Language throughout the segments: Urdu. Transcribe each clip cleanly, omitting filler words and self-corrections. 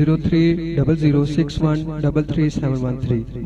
030061337113,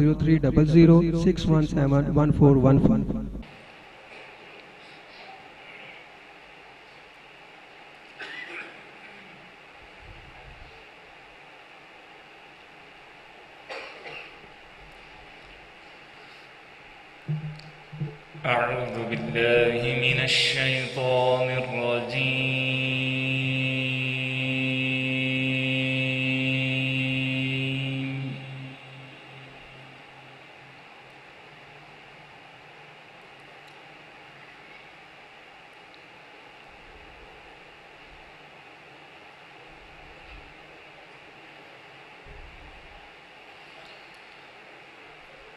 030061711415। أعوذ بالله من الشيطان الرجيم.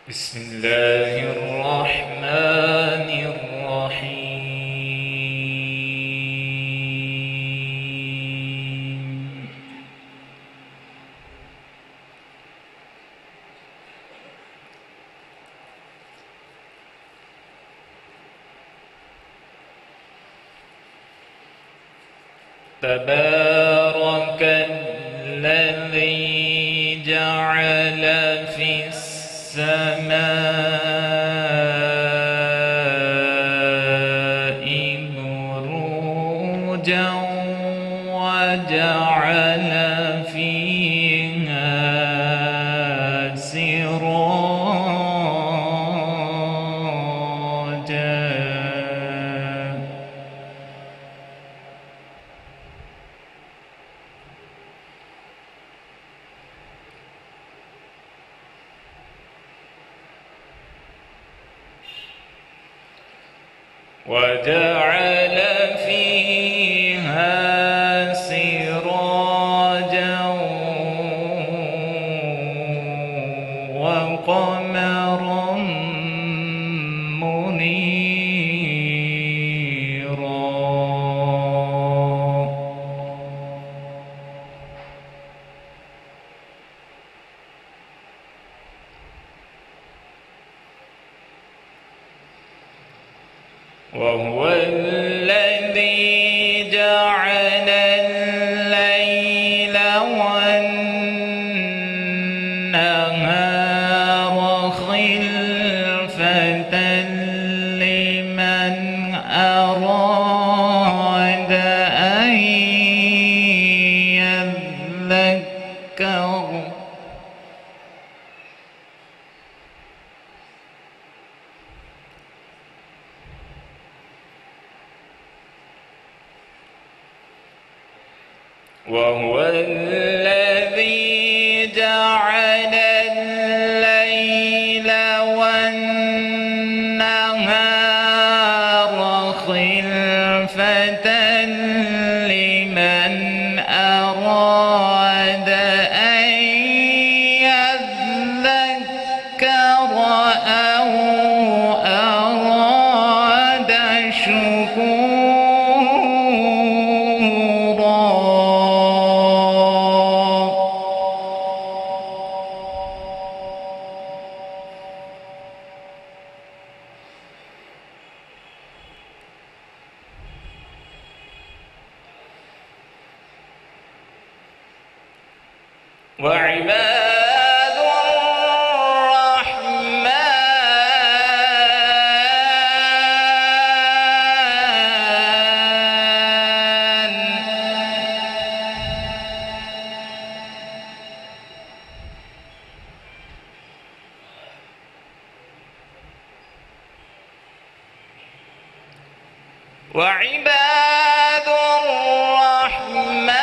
بسم الله الرحمن الرحيم. تبارك الذي جعل في السماء بروجا وجعل فيها سراجا. وجعل فيها سراجا وقمرا منيرا. وهو الذي جعل الليل والنهار خلفة لمن أراد أن يذكر. وهو الذي جعل الليل والنهار خلفة لمن أراد أن يذكر أو أراد شكورا. وعباد الرحمن وعباد الرحمن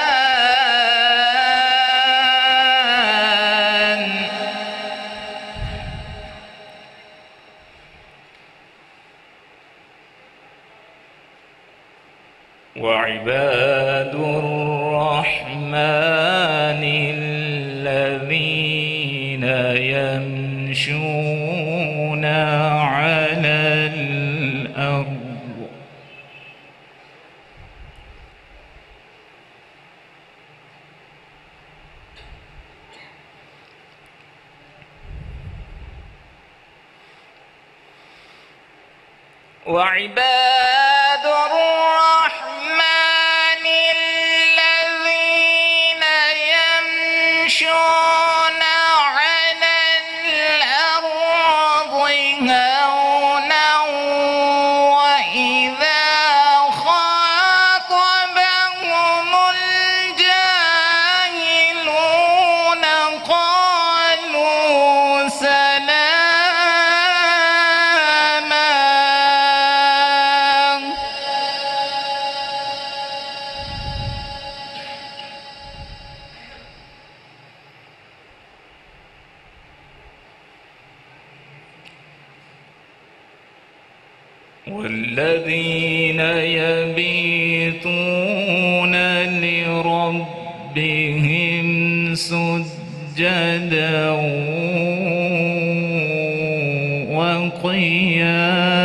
وعباد الرحمن الذين يمشون على الأرض وعباد والذين يبيتون لربهم سجدا وقياما.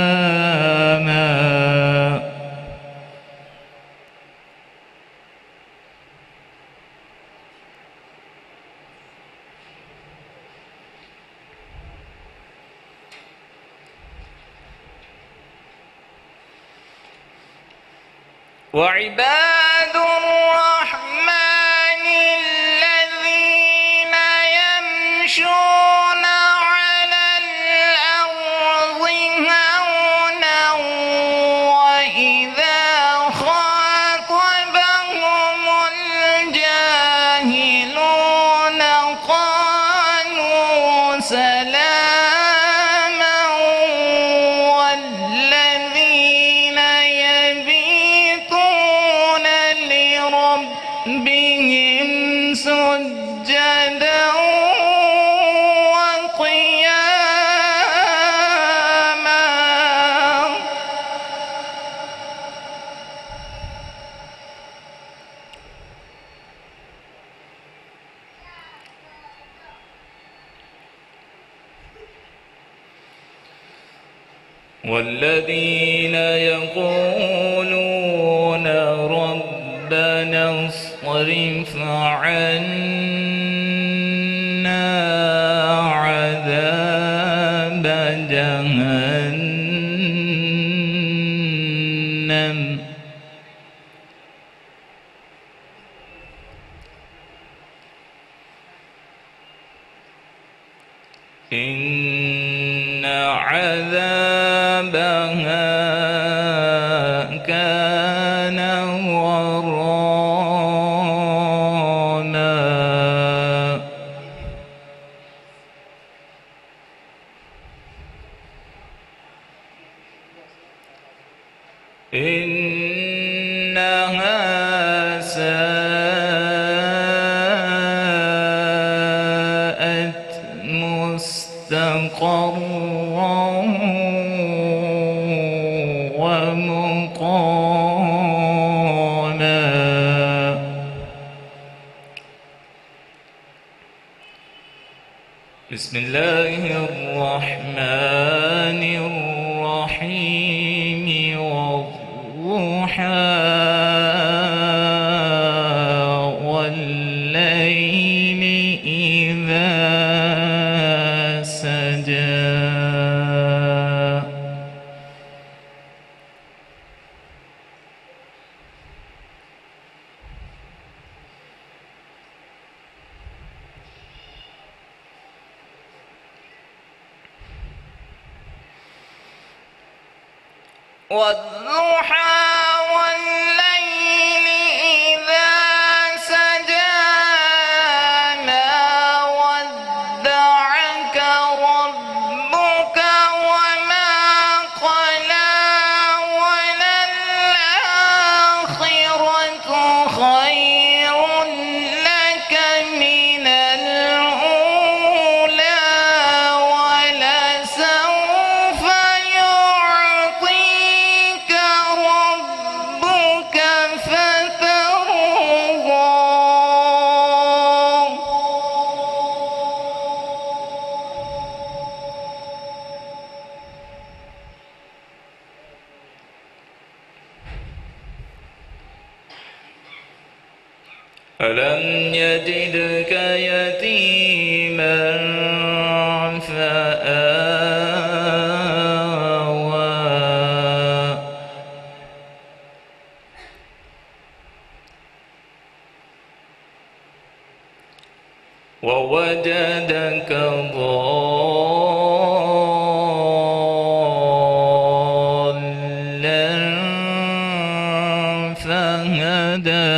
وعباد الرحمن الذين يمشون على الأرض هونا وإذا خاطبهم الجاهلون قالوا سلاما. والذين يبيتون لربهم سجدا وقياما. والذين يقولون ربنا اصرف عنا عذاب جهنم إن عذابها كان غراما. إنها ساءت مستقرا ومقاما. بسم الله الرحمن الرحيم. والضحى والليل إذا سجى. والضحى والليل إذا سجى ما ودعك ربك وما قلى وللآخرة خير لك من الأولى ولسوف يعطيك ربك فترضى. ألم يجدك يتيما فآوى ووجدك ضالا فهدى.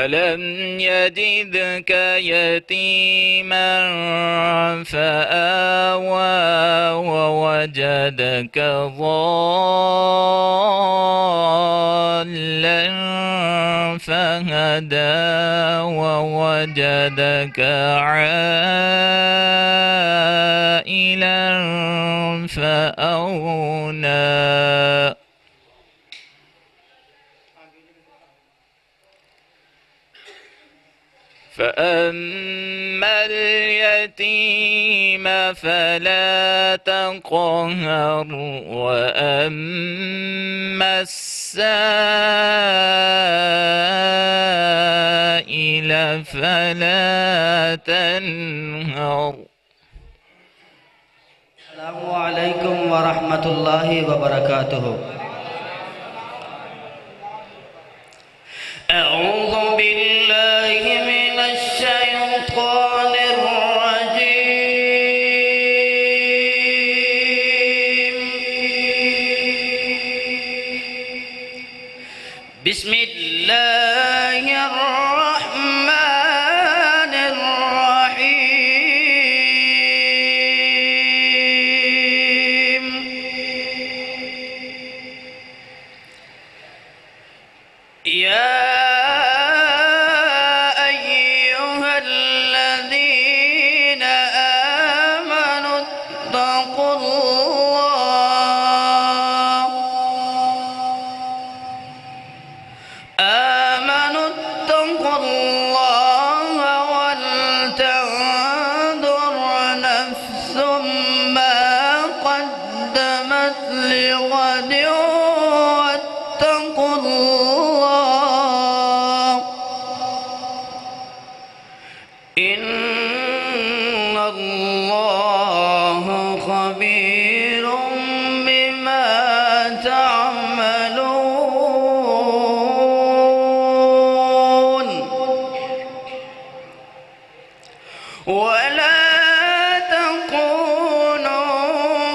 ألم يجدك يتيما فآوى ووجدك ضالا فهدى ووجدك عائلا فأغنى فأما اليتيم فلا تقهر وأما السائل فلا تنهر. السلام عليكم ورحمة الله وبركاته. أعوذ بالله من الشيطان الرجيم. بسم الله الرحمن الرحيم. يا إن الله خبير بما تعملون. ولا تكونوا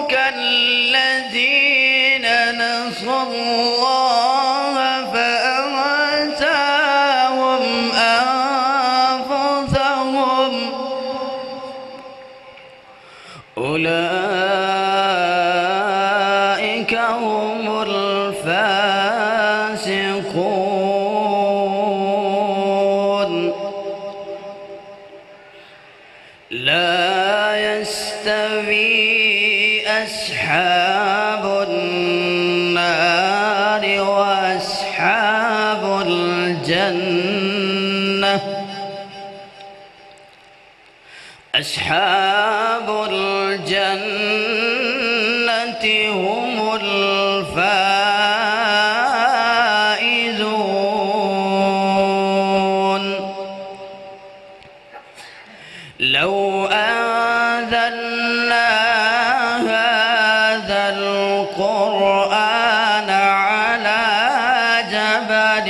كالذين نسوا الله فأنساهم أنفسهم أولئك هم الفاسقون. لا يستوي أصحاب النار وأصحاب الجنة. أصحاب الجنة هم الفائزون. لو أنزلنا هذا القرآن على جبل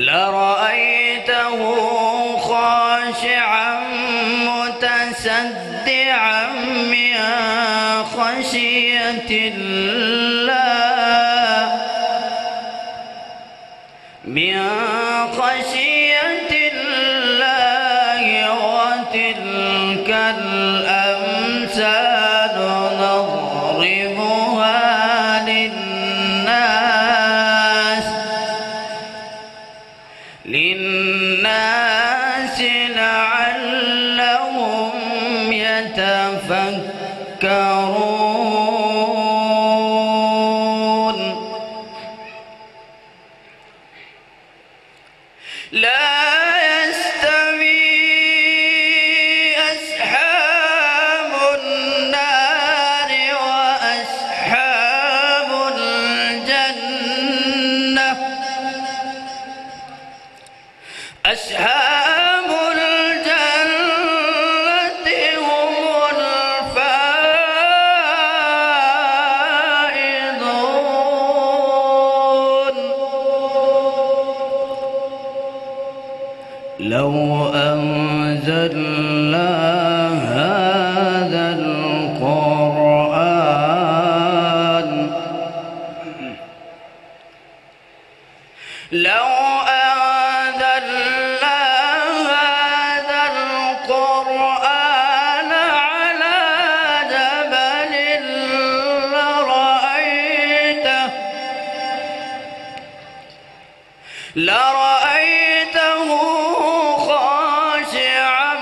لرأيته خاشعا متصدعا من خشية الله وتلك الأمثال نضربها للناس لعلهم يتفكرون. لا يستوي أصحاب النار وأصحاب الجنة. أصحاب الجنة هم الفائزون. لو أنزلنا هذا القرآن لو أنزلنا هذا القرآن على جبل لرأيته خاشعا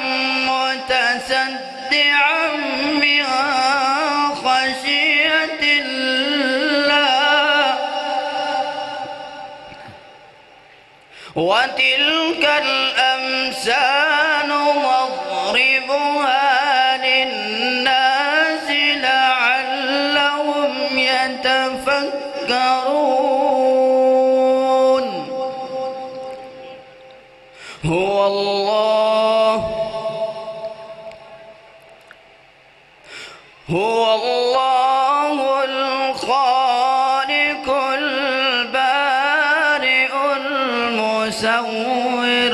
متصدعا من خشية الله. وتلك الأمثال نضربها للناس لعلهم يتفكرون. هو الله الخالق البارئ المصور.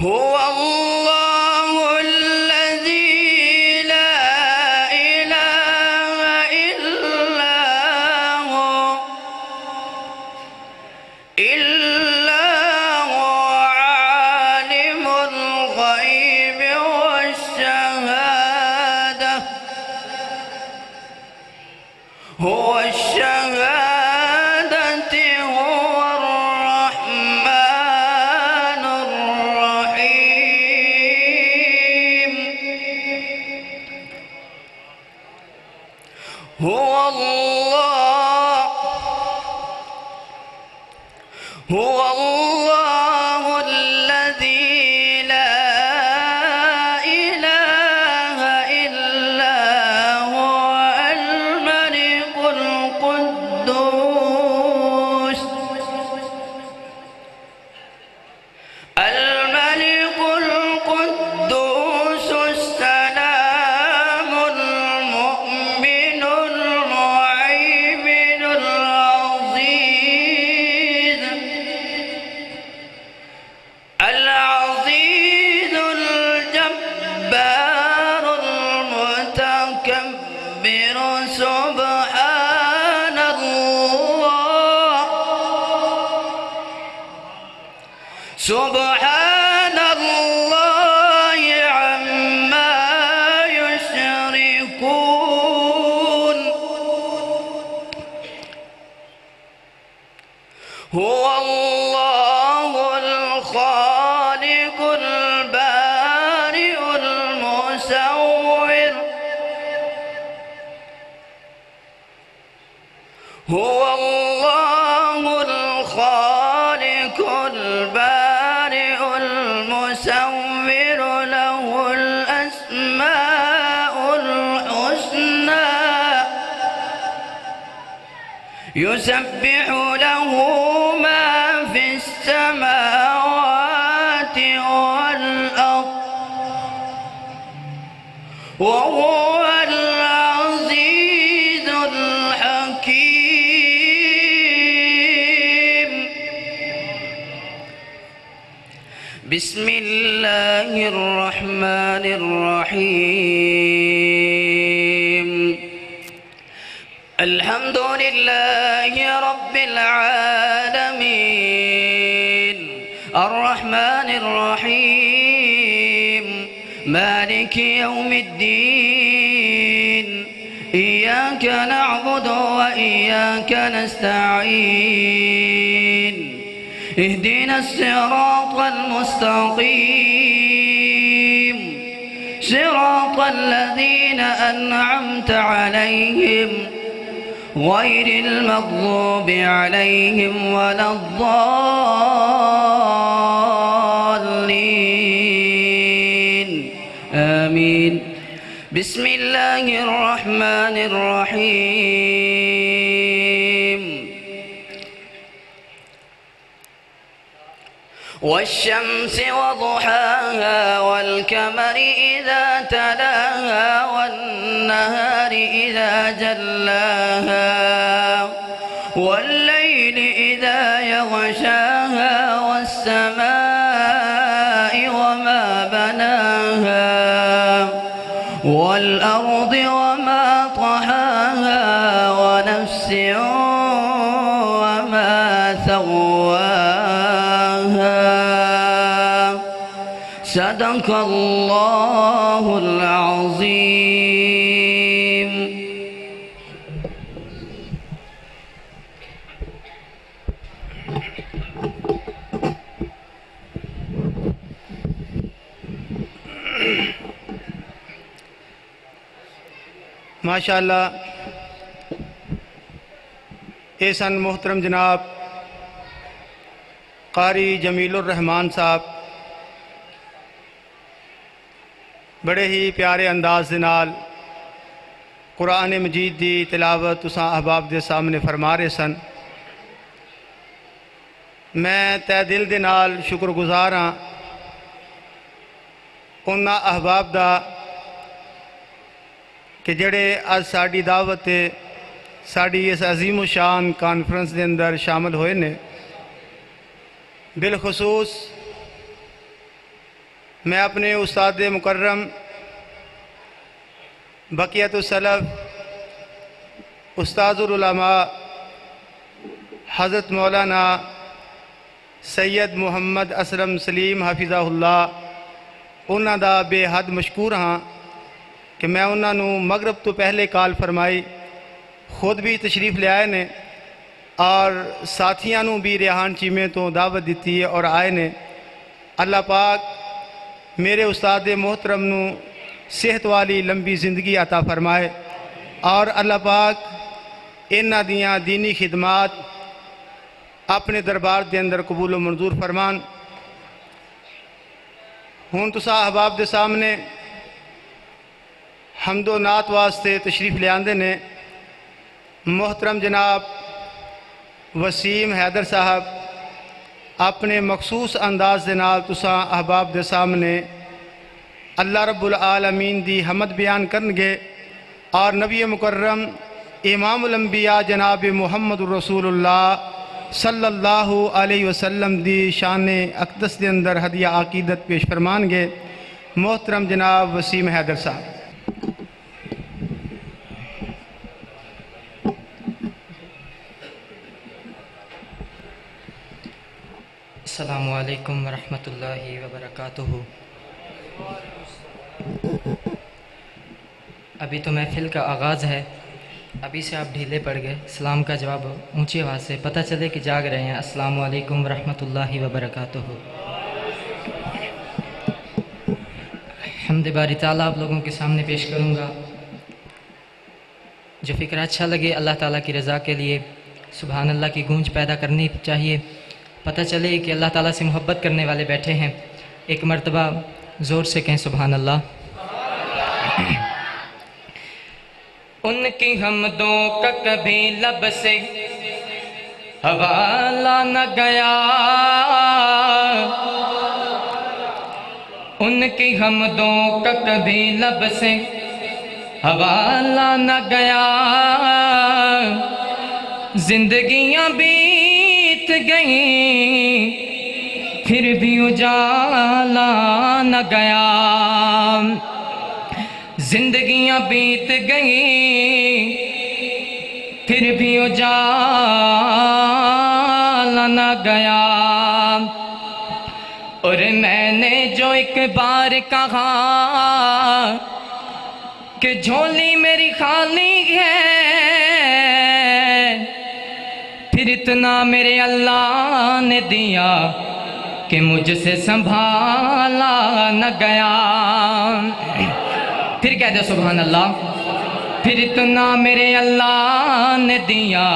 هو الله الذي لا إله إلا هو عالم الغيب والشهادة. هو الرحمن الرحيم. هو الله الذي لا إله إلا هو الملك القدوس السلام المؤمن المهيمن العزيز الجبار المتكبر. سبحان الله عما يشركون. هو الله الخالق البارئ المصور. هو الله الخالق البارئ المصور له الأسماء الحسنى. يسبح له ما في السماوات والأرض وهو العزيز الحكيم. بسم الله الرحمن الرحيم. الحمد لله رب العالمين الرحمن الرحيم مالك يوم الدين. إياك نعبد وإياك نستعين. اهدنا الصراط المستقيم صراط الذين أنعمت عليهم غير المغضوب عليهم ولا الضالين. آمين. بسم الله الرحمن الرحيم. والشمس وضحاها والقمر إذا تلاها والنهار إذا جلاها والليل إذا يغشاها والسماء وما بناها والأرض وما طحاها ونفس وما سواها صدق الله العظيم. ماشاءاللہ احسن محترم جناب قاری جمیل الرحمان صاحب بڑے ہی پیارے انداز دے نال قرآن مجید دی تلاوت تساں احباب دے سامنے فرما رہے سن. میں تہ دل دے نال شکر گزار ہاں انہاں احباب دا کہ جڑے آج ساڑی دعوت ساڑی اس عظیم و شان کانفرنس دے اندر شامل ہوئے نے. بالخصوص میں اپنے استاد مکرم بقیت السلف استاذ العلماء حضرت مولانا سید محمد اسلم سلیم حافظہ اللہ انہاں دا بے حد مشکور ہاں کہ میں انہاں نو مغرب تو پہلے کال فرمائی خود بھی تشریف لے آئے نے اور ساتھیاں نو بھی ریحان چیمے تو دعوت دیتی ہے اور آئے نے. اللہ پاک میرے استاد محترم نو صحت والی لمبی زندگی عطا فرمائے اور اللہ پاک انہاں دیاں دینی خدمات اپنے دربار دے اندر قبول و منظور فرمان. ہون تساں احباب دے سامنے حمد و نعت واسطے تشریف لے آندے نے. محترم جناب وسیم حیدر صاحب اپنے مخصوص انداز دے نال تساں احباب دے سامنے اللہ رب العالمین دی حمد بیان کرنگے اور نبی مکرم امام الانبیاء جناب محمد رسول اللہ صلی اللہ علیہ وسلم دی شان اقدس دے اندر ہدیہ عقیدت پیش فرمان گے. محترم جناب وسیم حیدر صاحب. السلام علیکم ورحمۃ اللہ وبرکاتہ. ابھی تو محفل کا آغاز ہے، ابھی سے آپ ڈھیلے پڑ گئے. سلام کا جواب اونچی آواز سے پتہ چلے کہ جاگ رہے ہیں. السلام علیکم ورحمۃ اللہ وبرکاتہ. حمد باری تعالیٰ آپ لوگوں کے سامنے پیش کروں گا. جو فکر اچھا لگے اللہ تعالیٰ کی رضا کے لیے سبحان اللہ کی گونج پیدا کرنی چاہیے. پتہ چلے کہ اللہ تعالیٰ سے محبت کرنے والے بیٹھے ہیں. ایک مرتبہ زور سے کہیں سبحان اللہ. ان کی حمدوں کا کبھی لب سے حوالہ نہ گیا، ان کی حمدوں کا کبھی لب سے حوالہ نہ گیا. زندگیاں بیت گئیں پھر بھی اجالا نہ گیا. زندگیاں بیت گئیں پھر بھی اجالا نہ گیا. اور میں نے جو ایک بار کہا کہ جھولی میری خالی ہے، پھر اتنا میرے اللہ نے دیا کہ مجھ سے سنبھالا نہ گیا. پھر کہہ دے سبحان اللہ. پھر اتنا میرے اللہ نے دیا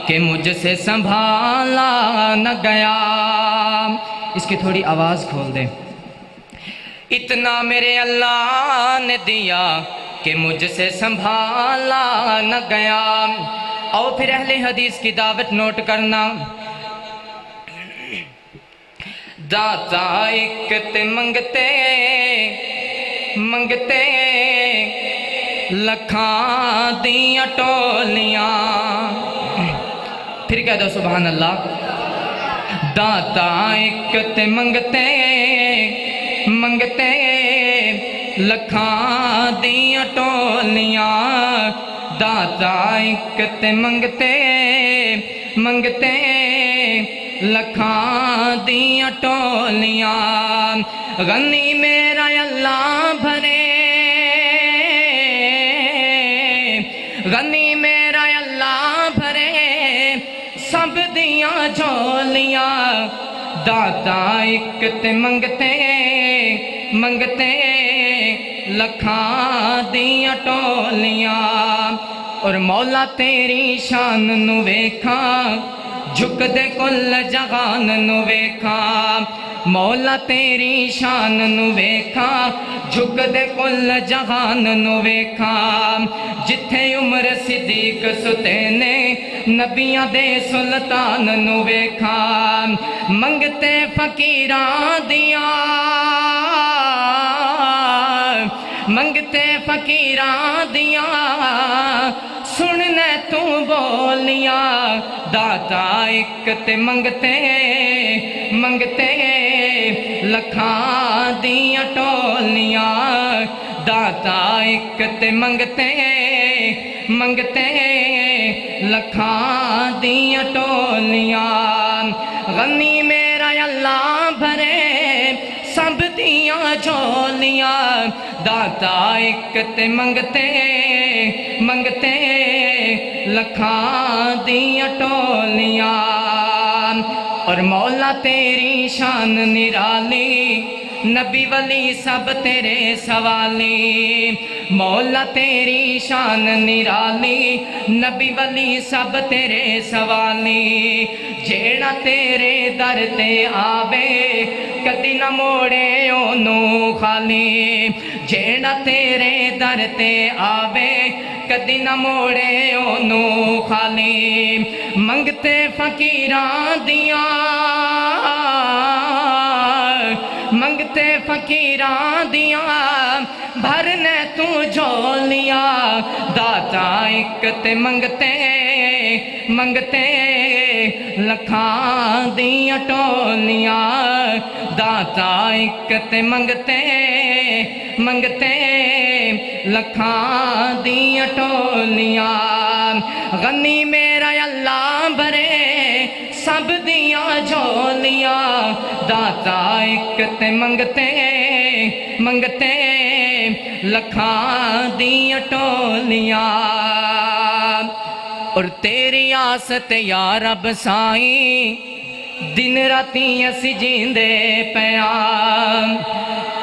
کہ مجھ سے سنبھالا نہ گیا. اس کی تھوڑی آواز کھول دیں. اتنا میرے اللہ نے دیا کہ مجھ سے سنبھالا نہ گیا. اور پھر اہل حدیث کی دعوت نوٹ کرنا. داتا اکت منگتے منگتے لکھاں دیاں ٹولیاں. پھر کہہ دو سبحان اللہ. داتا اکت منگتے منگتے لکھاں دیاں ٹولیاں داتا ایک تے منگتے منگتے لکھاں دیاں ٹولیاں غنی میرا اللہ بھرے غنی میرا اللہ بھرے سب دیاں جھولیاں داتا ایک تے منگتے منگتے لکھاں دیاں ٹولیاں اور مولا تیری شان نو ویکھاں جھک دے کل جہان نو ویکھاں مولا تیری شان نو ویکھاں جھک دے کل جہان نو ویکھاں جتھے عمر صدیق ستے نے نبیاں دے سلطان نو ویکھاں منگتے فقیراں دیاں منگتے فقیراں دیاں سننے تو بولیاں داتا ایک تے منگتے منگتے لکھاں دیاں ٹولیاں داتا ایک تے منگتے منگتے لکھاں دیاں ٹولیاں غنی میرا اللہ بھرے سب دیاں جھولیاں داتا ایک تے منگتے منگتے لکھاں دیاں ٹولیاں اور مولا تیری شان نرالی نبی ولی سب تیرے سوالی مولا تیری شان نرالی نبی ولی سب تیرے سوالی جیڑا تیرے در تے آوے کدی نہ موڑے اونوں خالی جیڑا تیرے در تے آوے کدی نہ موڑے اونوں خالی منگتے فقیراں دیاں منگتے فقیراں دیاں بھرنے تو جھولیاں داتا ایک تے منگتے منگتے لکھاں دیاں ٹولیاں داتا ایک تے منگتے منگتے لکھاں دیاں ٹولیاں غنی میرا اللہ بھرے سب دیاں جھولیاں داتا ایک تے منگتے منگتے لکھاں دیاں ٹولیاں اور تیری آست یا رب سائیں دن راتی اسی جیندے پیام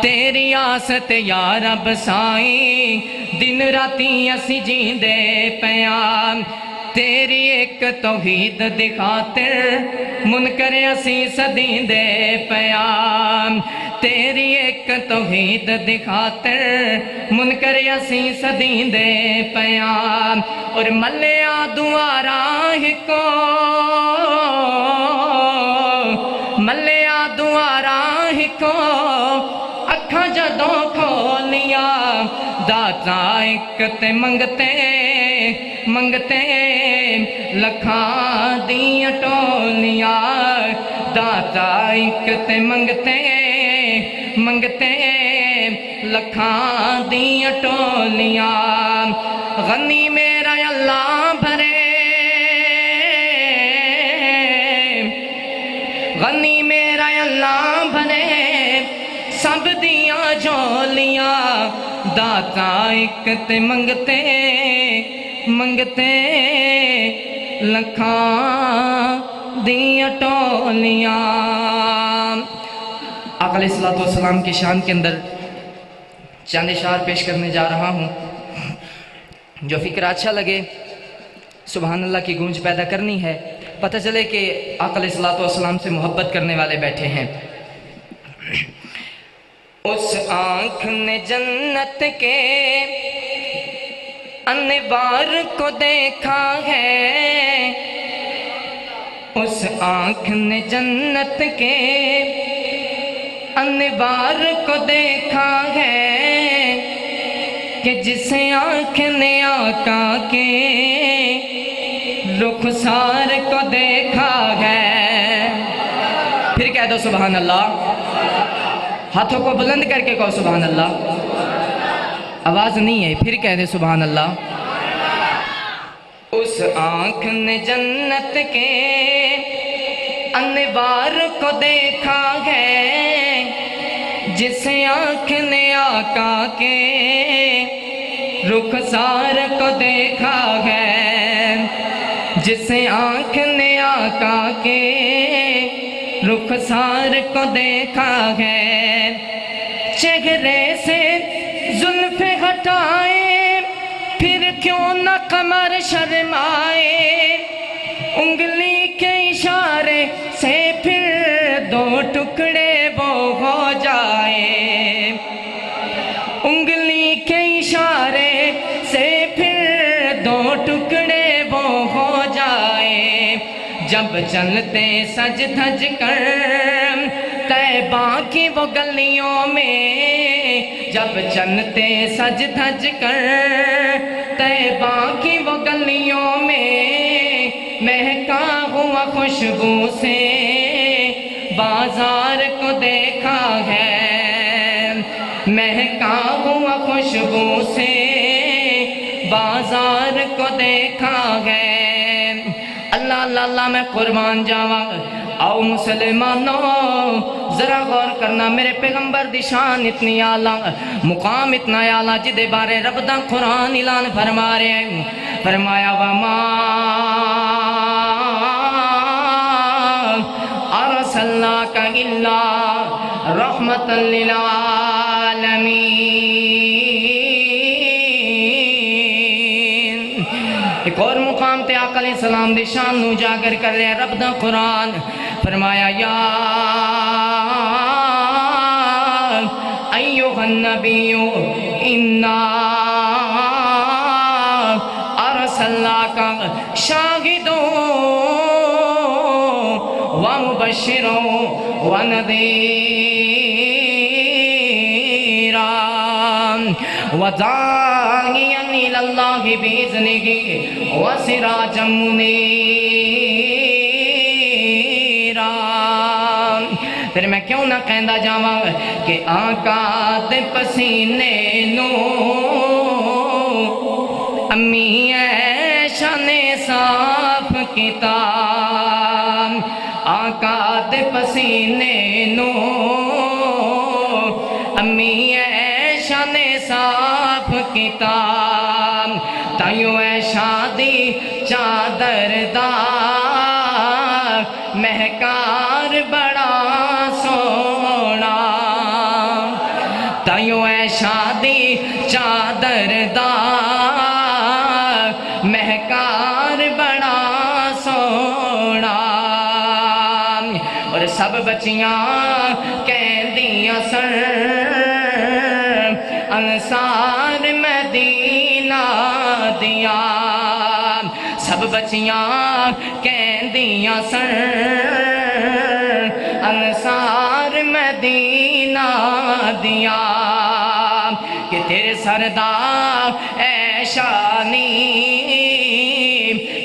تیری آست یا رب سائیں دن راتی اسی جیندے پیام تیری ایک توحید دی خاطر منکر اسی صدیندے پیام تیری ایک توحید دی خاطر منکر اسی صدیندے پیام اور ملیا دوارا ہی کو ملیا دوارا ہی کو اکھاں جدوں کھولیاں داتا ایک تے منگتے منگتے لکھاں دیاں ٹولیاں داتا ایک تے منگتے منگتے لکھاں دیاں ٹولیاں غنی میرا اللہ بھرے غنی میرا اللہ بھرے سب دیاں جھولیاں داتا ایک تے منگتے منگتے لکھاں دیاں ٹولیاں آقا علیہ السلام کی شان کے اندر چند اشعار پیش کرنے جا رہا ہوں جو فکر اچھا لگے سبحان اللہ کی گونج پیدا کرنی ہے پتہ چلے کہ آقا علیہ السلام سے محبت کرنے والے بیٹھے ہیں اس آنکھ نے جنت کے انوار کو دیکھا ہے اس آنکھ نے جنت کے انوار کو دیکھا ہے کہ جس آنکھ نے آقا کے رخسار کو دیکھا ہے پھر کہہ دو سبحان اللہ ہاتھوں کو بلند کر کے کہو سبحان اللہ آواز نہیں ہے، پھر کہہ دے سبحان اللہ۔ اس آنکھ نے جنت کے انوار کو دیکھا ہے، جس آنکھ نے آقا کے رخسار کو دیکھا ہے، جس آنکھ نے آقا کے رخسار کو دیکھا ہے، چہرے سے زلف ہٹائے پھر کیوں نہ قمر شرمائے، انگلی کے اشارے سے پھر دو ٹکڑے وہ ہو جائے، انگلی کے اشارے سے پھر دو ٹکڑے وہ ہو جائے، جب چلتے سج دھج کر طیبہ کی وہ گلیوں میں، جب چلتے سج دھج کر طیبہ کی وہ گلیوں میں، مہکا ہوا خوشبو سے بازار کو دیکھا ہے، مہکا ہوا خوشبو سے بازار کو دیکھا ہے۔ اللہ اللہ اللہ میں قربان جاواں۔ آؤ مسلمانوں ذرا غور کرنا، میرے پیغمبر دی شان اتنی اعلیٰ، مقام اتنا اعلیٰ، جدے بارے رب دا قرآن اعلان فرما رہے ہیں، فرمایا وَمَا أَرْسَلْنَاكَ إِلَّا رَحْمَةً لِلْعَالَمِينَ۔ ایک اور مقام تے آقا علیہ السلام دی شان نو جاگر کر رہے ہیں رب دا قرآن، فرمایا یا ایھا النبی انا ارسلناک شاہدا ومبشرا ونذیرا وداعیا الی اللہ باذنہ وسراجا منیرا۔ پھر میں کیوں نہ کہندا جاواں کہ آقا دے پسینے نو امی عائشہ نے صاف کیتا، آقا دے پسینے نو امی عائشہ نے صاف کیتا، تائیوں عائشہ دی چادر دا مہکار بڑا سونا، تائیوں عائشہ دی چادر دا مہکار بڑا سونا، اور سب بچیاں کہندیاں سن انصار مدینہ دیا، سب بچیاں کہندیاں سن انصار مدینہ دیا، کہ تیرے سردار ایشانی،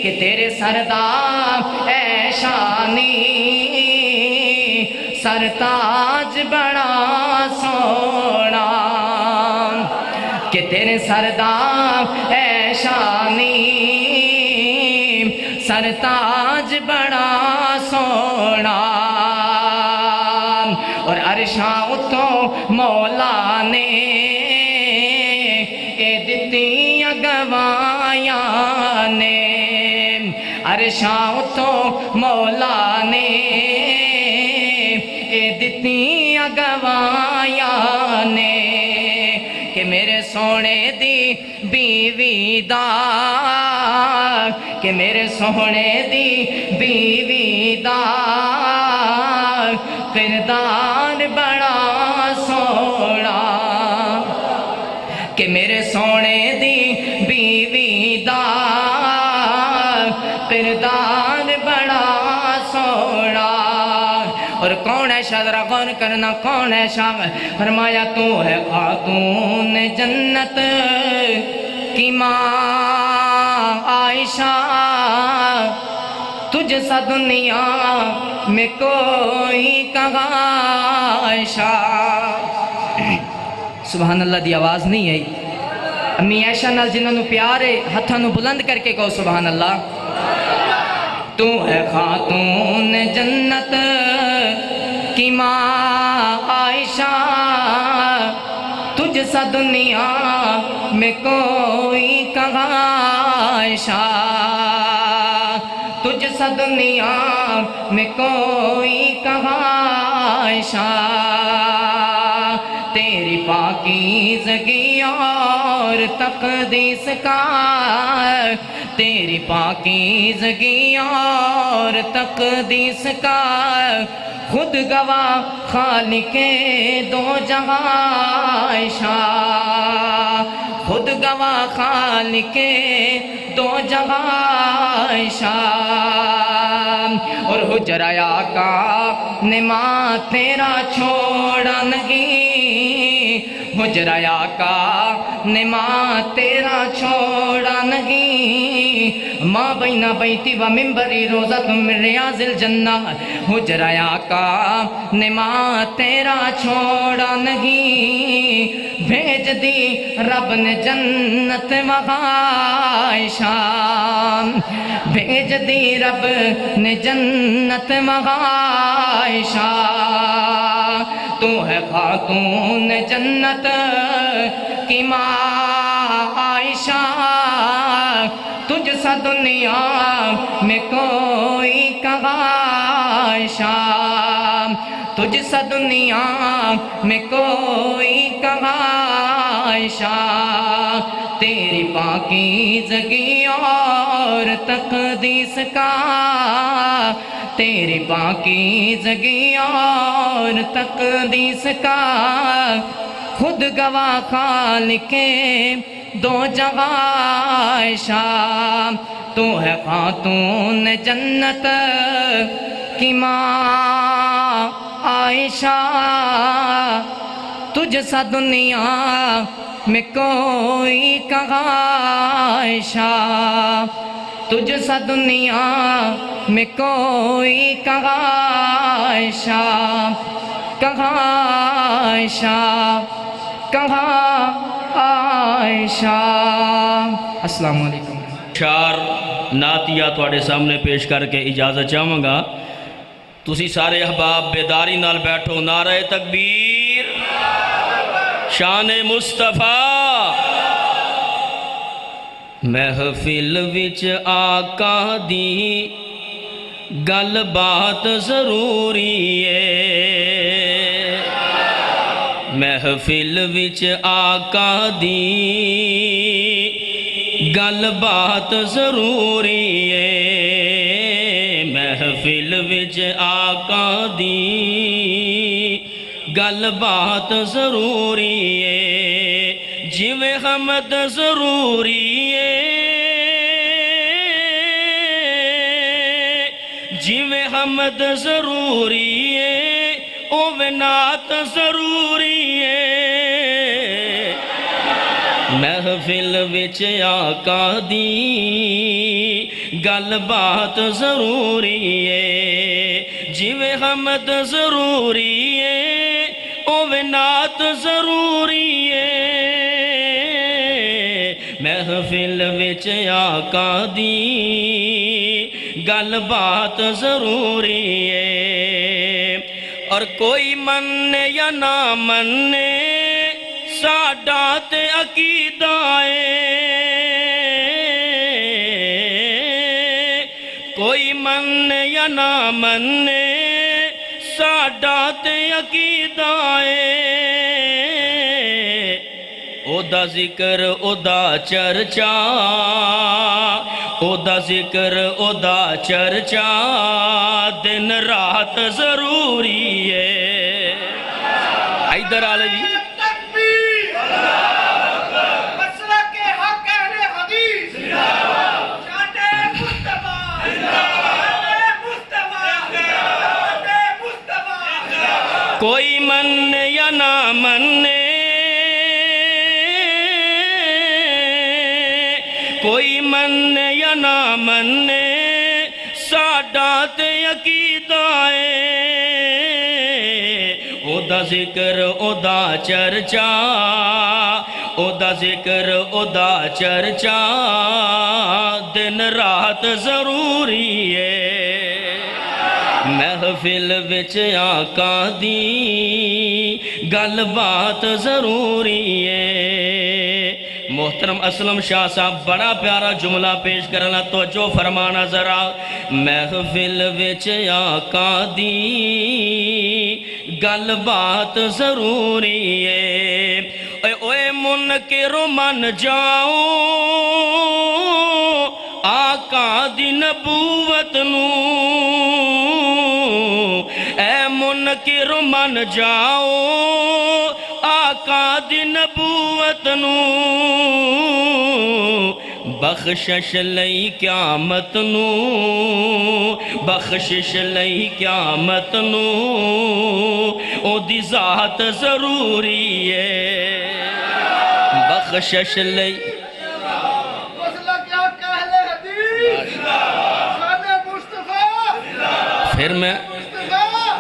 کہ تیرے سردار ایشانی سرتاج بڑا سونا، کہ تیرے سردار ایشانی سرتاج بڑا سونا، اور عرشاں اتوں مولا نے اے دتیاں گوائیاں نے، عرشاں اتوں مولا نے اے دتیاں گوائیاں نے، کہ میرے سونے دی بیوی دا، کہ میرے سونے دی بیوی دا کردار بڑا سونا، کہ میرے سونے دی بیوی دا کردار بڑا سونا۔ اور کون ہے شاہ ذرا غور کرنا، کون ہے شاہ؟ فرمایا تو ہے خاتون جنت کی ماں عائشہ، تجھ سا دنیا میں کوئی کہاں عائشہ۔ سبحان اللہ دی آواز نہیں ہے، امی عائشہ نال جنہاں نو پیار ہے ہتھاں نو بلند کر کے کہو سبحان اللہ. تو ہے خاتون جنت کی ماں عائشہ، تجھ سا دنیا میں کوئی کہاں عائشہ، تجھ سا دنیا میں کوئی کہاں عائشہ. تیری پاکیزگی اور تقدیس کا، تیری پاکیزگی اور تقدیس کا خود گواہ خالق دو جہاں عائشہ، خود گواہ خالق دو جہاں عائشہ. اور حجرہ آقا نے ماں تیرا چھوڑا نہیں، حجرہ آقا نے ماں تیرا چھوڑا نہیں، ماں بین بیتی و منبری روضۃ من ریاض الجنہ. حجرہ آقا نے ماں تیرا چھوڑا نہیں، بھیج دی رب نے جنت وہاں عائشہ، بھیج دی رب نے جنت وہاں عائشہ. تو ہے خاتون جنت کی ماں عائشہ، تجھ سا دنیا میں کوئی کہاں عائشہ، تجھ سا دنیا میں کوئی کہاں عائشہ. تیری پاکیزگی اور تقدیس کا، تیری پاکیزگی اور تقدیس کا خود گواہ خالق دو جہاں عائشہ. تو ہے خاتون جنت کی ماں عائشہ، تجھ سا دنیا میں کوئی کہاں عائشہ، تجھ سا دنیا میں کوئی کہاں عائشہ، کہاں عائشہ، کہاں عائشہ. السلام علیکم. شعر نعتیہ تواڈے سامنے پیش کر کے اجازت چاہوں گا. تسی سارے احباب بیداری نال بیٹھو. نعرہ تکبیر، شان مصطفیٰ. محفل وچ آقا دی گل بات ضروری ہے، محفل وچ آقا دی گل بات ضروری ہے، محفل وچ آقا دی گل بات ضروری ہے، جویں حمد ضروری ہے، جویں حمد ضروری ہے اوویں نعت ضروری ہے. محفل وچ آقا دی گل بات ضروری ہے، جویں حمد ضروری ہے اوویں نعت ضروری ہے. محفل وچ آقا دی گل بات ضروری ہے. اور کوئی مننے یا نہ مننے ساڈا تے عقیدہ ہے، کوئی مننے یا نہ مننے ساڈا تے عقیدہ ہے. او دا ذکر او دا چرچا، او دا ذکر او دا چرچا دن رات ضروری ہے. ادھر آلے جی. کوئی مننے یا نہ مننے، کوئی مننے یا نہ مننے ساڈا تے عقیدہ ہے. او دا ذکر او دا چرچا، او دا ذکر او دا چرچا دن رات ضروری ہے محفل وچ آقا دی گل بات ضروری ہے محترم اسلم شاہ صاحب بڑا پیارا جملہ پیش کرنا توجہ فرمانا ذرا محفل وچ آقا دی گل بات ضروری ہے اوے منکر من جاؤ آقا دی نبوت نو اے منکر من جاؤ آقا دی نبوت نو بخشش لئی قیامت نو بخشش لئی قیامت نو او دی ذات ضروری ہے بخشش لئی پھر میں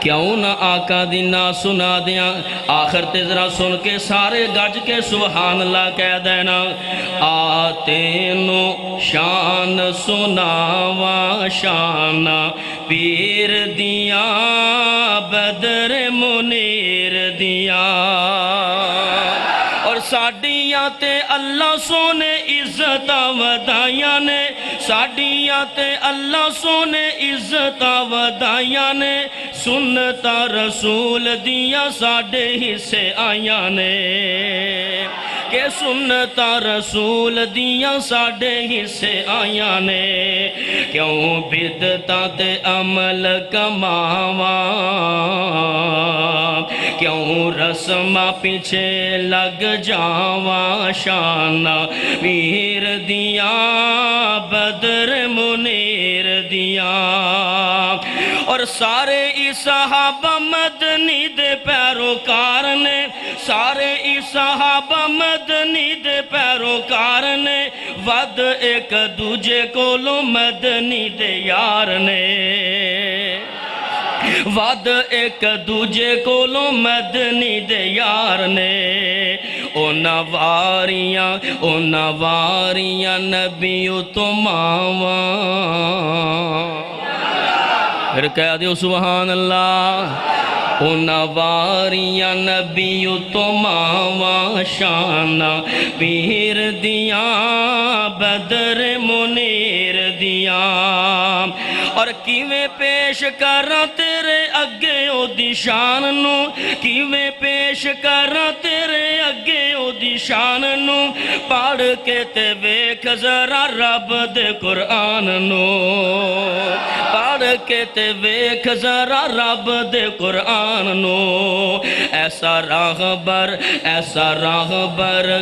کیوں نہ آقا دی نا سنا دیاں آخر تے ذرا سن کے سارے گج کے سبحان اللہ کہہ دینا آتے نو شان سناوا شان پیر دیاں بدر منیر دیاں اور ساڈیاں تے اللہ سونے عزت ودائیاں نے ساڈیاں تے اللہ سونے عزت ودائیاں نے سنتا رسول دیاں ساڈے حصے آیاں نے کہ سنتا رسول دیاں ساڈے حصے آیاں نے کیوں بدعتاں تے عمل کماواں کیوں رسمہ پیچھے لگ جاواں شان پیر دیاں بدر منیر دیاں اور سارے صحابہ مدنی دے پیروکار نے سارے صحابہ مدنی دے پیروکار نے ود ایک دوجے کولو مدنی دے یار نے ود ایک دوجے کولو مدنی دے یار نے او نواریاں نبیو تو ماواں پھر کہہ دیو سبحان اللہ او نواریاں نبیو تو ماواں شان پیر دیاں بدر منیر دیاں اور کیویں پیش کراں تیرے اگے او دی شان نو کیویں پیش کراں تیرے اگے او دی شان نو پڑھ کے تے ویکھ ذرا رب دے قرآن نو پڑھ کے تے ویکھ ذرا رب دے قرآن نو ایسا راہبر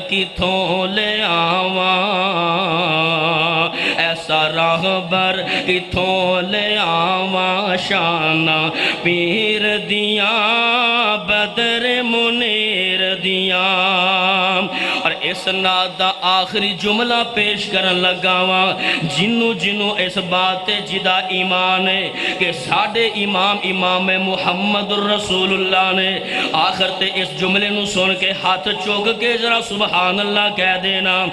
کتھوں لے آواں ایسا راہبر کتھوں لے آواں شان پیر دیاں بدر منیر دیاں اور اس نادا آخری جملہ پیش کرن لگاواں جنوں اس بات جدا ایمان ہے کہ ساڑھے امام محمد رسول اللہ نے آخر تے اس جملے نو سن کے ہاتھ چوک کے ذرا سبحان اللہ کہہ دینا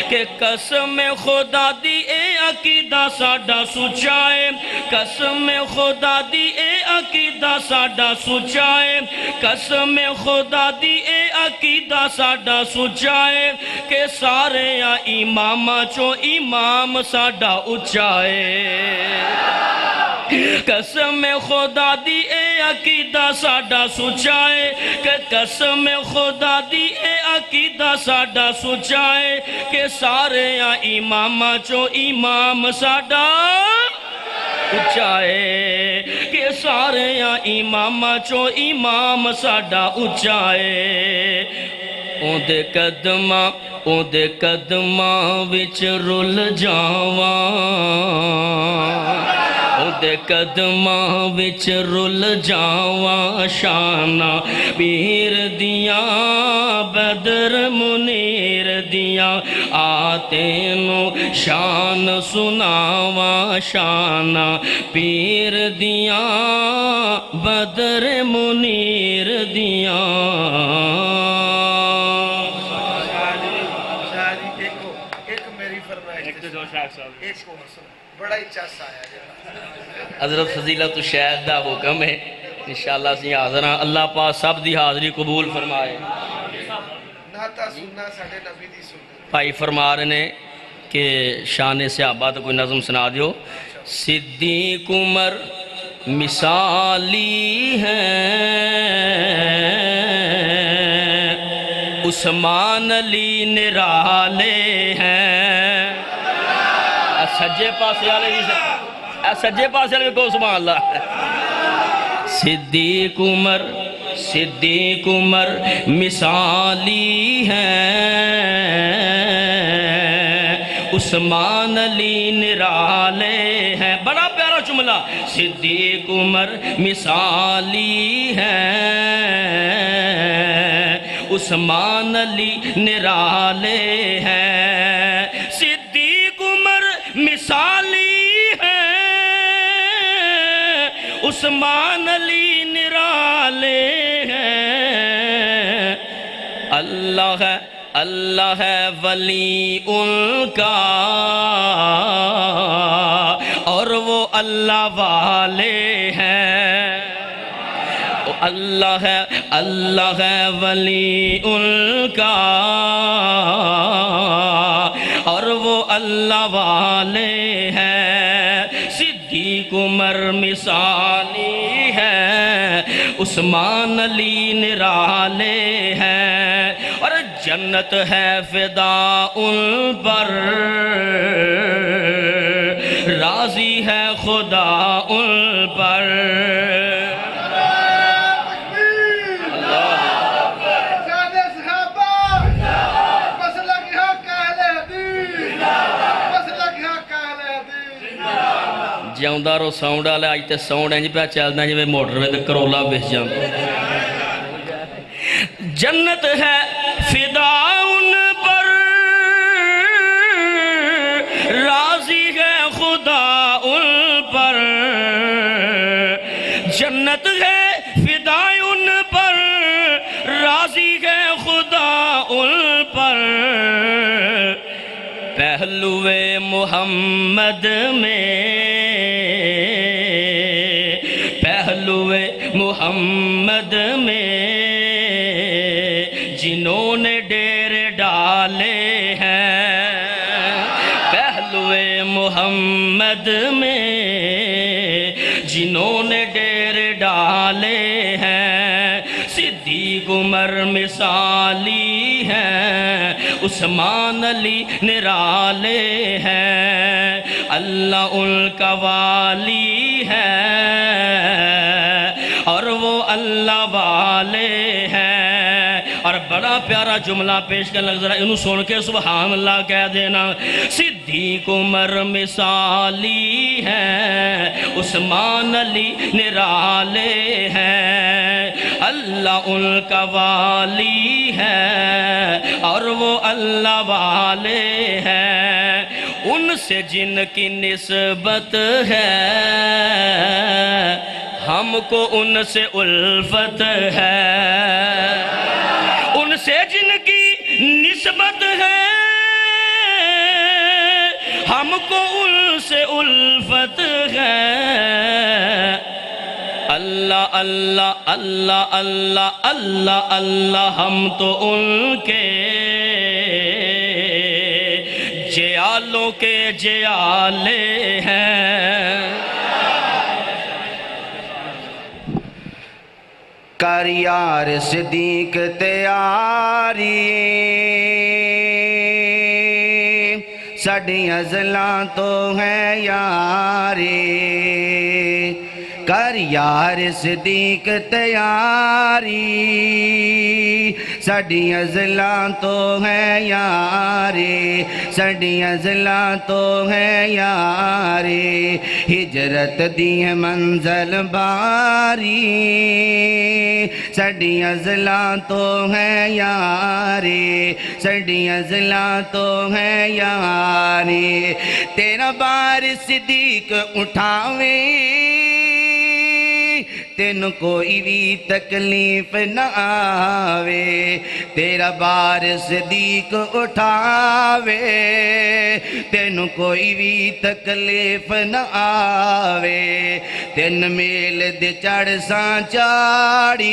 کہ قسم خدا دی اے عقیدہ ساڈا سچا ہے قسم خدا دی اے عقیدہ ساڈا سچا ہے قسم خدا دی اے عقیدہ ساڈا سچا ہے کہ سارے اماماں چو امام ساڈا اچا ہے قسم خدا دی اے عقیدہ ساڈا سچا ہے کہ قسم خدا دی اے عقیدہ ساڈا سچا ہے کہ سارے اماماں چو امام ساڈا اچا ہے کہ سارے اماماں چو امام ساڈا اچا ہے اون دے قدماں وچ رل جاواں اون دے قدماں وچ رل جاواں شان پیر دیاں بدر منیر دیاں آتے نو شان سناواں شان پیر دیاں بدر منیر دیاں ایک میری فرمائش ایک جو شاہ صاحب ایک اور سن بڑا ہی چس آیا جی حضرت فضیلت الشیخ دا حکم ہے انشاءاللہ سی حاضر ہاں اللہ پاک سب دی حاضری قبول فرمائے ناتا سننا ساڑھے نبی دی سننا بھائی فرما رہے ہیں کہ شان صحابہ تو کوئی نظم سنا دیو صدیق عمر مثالی ہیں عثمان علی نرالے ہیں سجے پاسے والے بھی سجے پاسے والے کو سبحان اللہ صدیق عمر مثالی ہیں عثمان علی نرالے ہیں بڑا پیارا جملہ صدیق عمر مثالی ہیں عثمان علی نرالے ہیں صدیق عمر مثالی ہیں عثمان علی نرالے ہیں اللہ ہے ولی ان کا اور وہ اللہ والے ہیں اللہ ہے ولی ان کا اور وہ اللہ والے ہیں صدیق عمر مثالی ہے عثمان علی نرالے ہیں اور جنت ہے فدا ان پر راضی ہے خدا ان پر جاؤندارو ساؤنڈ آلے آج تے ساؤنڈ ہیں جی پہ چلنا جی میں موٹر میں تے کرولا بیس جاندو جنت ہے فدا ان پر راضی ہے خدا ان پر جنت ہے فدا ان پر راضی ہے خدا ان پر پہلوے محمد میں محمد میں جنہوں نے ڈیر ڈالے ہیں پہلوے محمد میں جنہوں نے ڈیر ڈالے ہیں صدیق عمر مثالی ہیں عثمان علی نرالے ہیں اللہ ان کا والی ہے اور وہ اللہ والے ہیں اور بڑا پیارا جملہ پیش کرنا ذرا انہوں سن کے سبحان اللہ کہہ دینا صدیق عمر مثالی ہیں عثمان علی نرالے ہیں اللہ ان کا والی ہے اور وہ اللہ والے ہیں ان سے جن کی نسبت ہے ہم کو ان سے الفت ہے ان سے جن کی نسبت ہے ہم کو ان سے الفت ہے اللہ اللہ اللہ اللہ اللہ اللہ ہم تو ان کے جیالوں کے جیالے ہیں کر یار صدیق تیاری ساڑھیاں ازلاں تو ہیں یاری کر یار صدیق تیاری ساڑھیاں ازلاں تو ہیں یاری ساڑھیاں ازلاں تو ہیں یاری ہجرت دی ہے منزل باری ساڑھیاں ازلاں تو ہیں یاری ساڑھیاں ازلاں تو ہیں یاری تیرا بار صدیق اٹھاویں تینوں کوئی بھی تکلیف نہ آوے تیرا بار صدیق اٹھاوے تینوں کوئی بھی تکلیف نہ آوے تین میل دے چڑھ ساں چاڑی